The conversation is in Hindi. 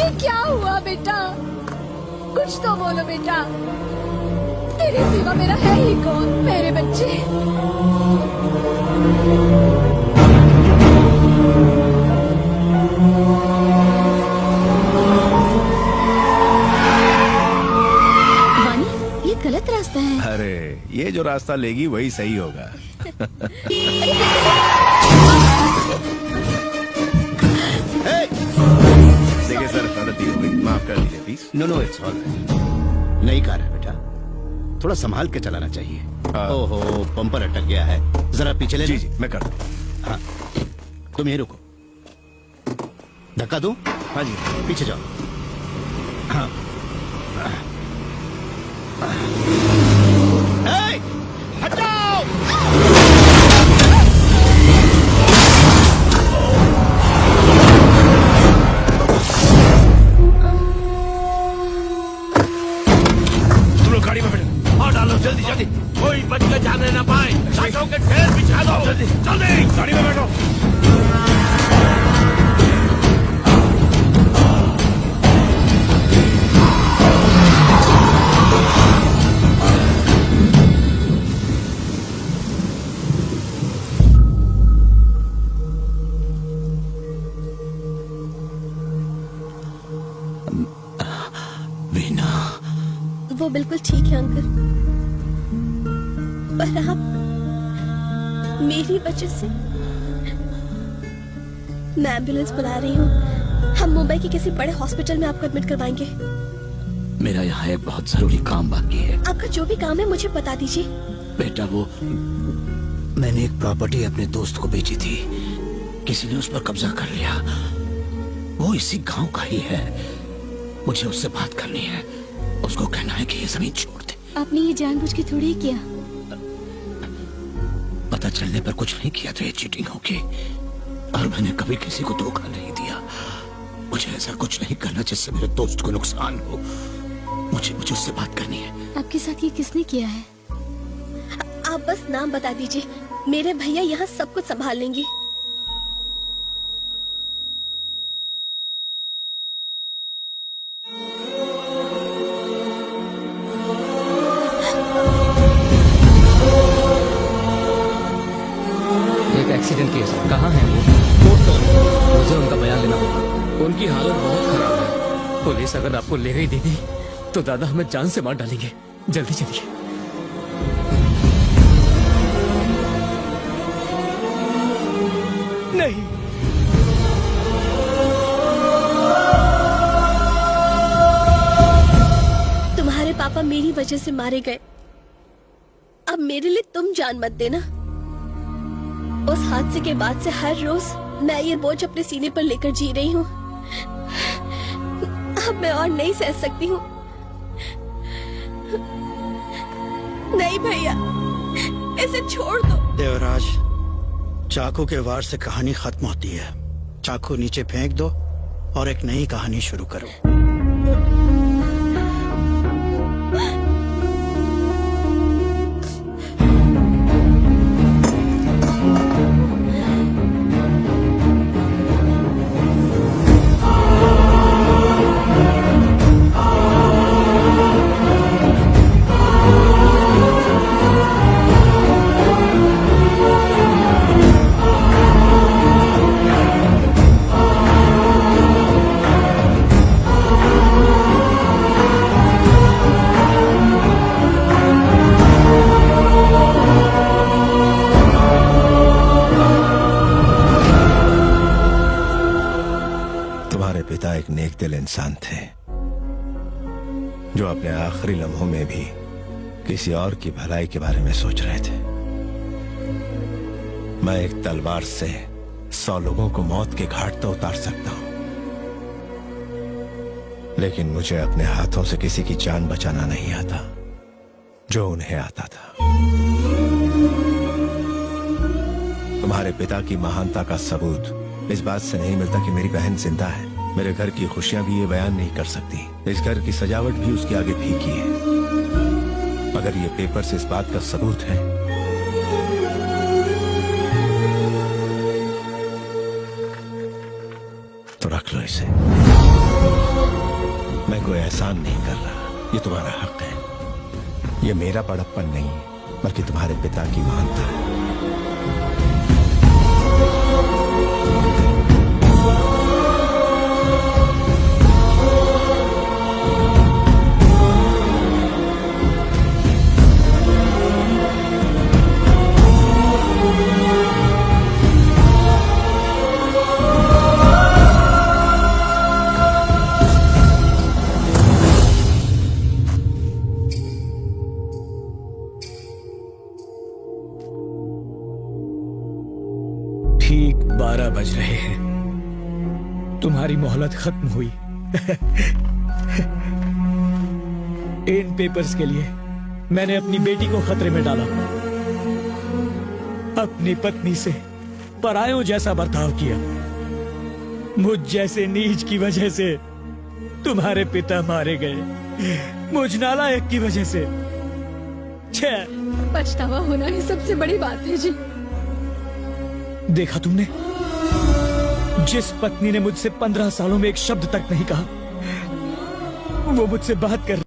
ये क्या हुआ बेटा? कुछ तो बोलो बेटा। तेरे सिवा मेरा है ही कौन? मेरे बच्चे। वानी, ये गलत रास्ता है। अरे ये जो रास्ता लेगी वही सही होगा। देखिए सर, गलती हो गई, माफ कर दीजिए please. No no, it's all right. नई कार है बेटा, थोड़ा संभाल के चलाना चाहिए। ओहो, पंपर अटक गया है, जरा पीछे ले। जी जी, मैं कर दूं। हाँ, तुम यहीं रुको। धक्का दो। हाँ जी, पीछे जाओ। हाँ। ए, हट जाओ। तुम लोग गाड़ी में बैठो और डालो जल्दी जल्दी, कोई बच के जाने न पाए। लाशों के ढेर बिछा दो। जल्दी जल्दी गाड़ी में बैठो। वीना, वो बिल्कुल ठीक है अंकल, पर आप मेरी वजह से। मैं एम्बुलेंस बुला रही हूँ। हम मुंबई के किसी बड़े हॉस्पिटल में आपको एडमिट करवाएंगे। मेरा यहाँ एक बहुत जरूरी काम बाकी है। आपका जो भी काम है मुझे बता दीजिए। बेटा, वो मैंने एक प्रॉपर्टी अपने दोस्त को बेची थी, किसी ने उस पर कब्जा कर लिया। वो इसी गांव का ही है। मुझे उससे बात करनी है। उसको कहना है कि ये जमीन छोड़ दे। आपने ये जानबूझ के थोड़ी ही किया। पता चलने पर कुछ नहीं किया तो ये चीटिंग होगी, और मैंने कभी किसी को धोखा नहीं दिया। मुझे ऐसा कुछ नहीं करना जिससे मेरे दोस्त को नुकसान हो। मुझे उससे बात करनी है। आपके साथ ये किसने किया है? आप बस नाम बता दीजिए, मेरे भैया यहाँ सब कुछ संभाल लेंगे। एक एक्सीडेंट केस है। कहाँ है वो? मुझे उनका बयान लेना होगा। उनकी हालत बहुत खराब है। पुलिस अगर आपको ले गई दीदी तो दादा हमें जान से मार डालेंगे। जल्दी चलिए। नहीं, तुम्हारे पापा मेरी वजह से मारे गए। अब मेरे लिए तुम जान मत देना। उस हादसे के बाद से हर रोज मैं ये बोझ अपने सीने पर लेकर जी रही हूँ। अब मैं और नहीं सह सकती हूँ। नहीं भैया, इसे छोड़ दो। देवराज, चाकू के वार से कहानी खत्म होती है। चाकू नीचे फेंक दो और एक नई कहानी शुरू करो। तुम्हारे पिता एक नेक दिल इंसान थे जो अपने आखिरी लम्हों में भी किसी और की भलाई के बारे में सोच रहे थे। मैं एक तलवार से 100 लोगों को मौत के घाट तो उतार सकता हूं, लेकिन मुझे अपने हाथों से किसी की जान बचाना नहीं आता जो उन्हें आता था। तुम्हारे पिता की महानता का सबूत इस बात से नहीं मिलता कि मेरी बहन जिंदा है। मेरे घर की खुशियां भी ये बयान नहीं कर सकती। इस घर की सजावट भी उसके आगे फीकी है। अगर ये पेपर्स इस बात का सबूत है तो रख लो इसे। एहसान नहीं कर रहा। ये तुम्हारा हक है। ये मेरा बड़प्पन नहीं बल्कि तुम्हारे पिता की महानता है। ठीक 12 बज रहे हैं। तुम्हारी मोहलत खत्म हुई। इन पेपर्स के लिए मैंने अपनी बेटी को खतरे में डाला, अपनी पत्नी से परायों जैसा बर्ताव किया। मुझ जैसे नीच की वजह से तुम्हारे पिता मारे गए, मुझ नालायक की वजह से। छे, पछतावा होना ही सबसे बड़ी बात है जी। देखा तुमने, जिस पत्नी ने मुझसे 15 सालों में एक शब्द तक नहीं कहा, वो मुझसे बात कर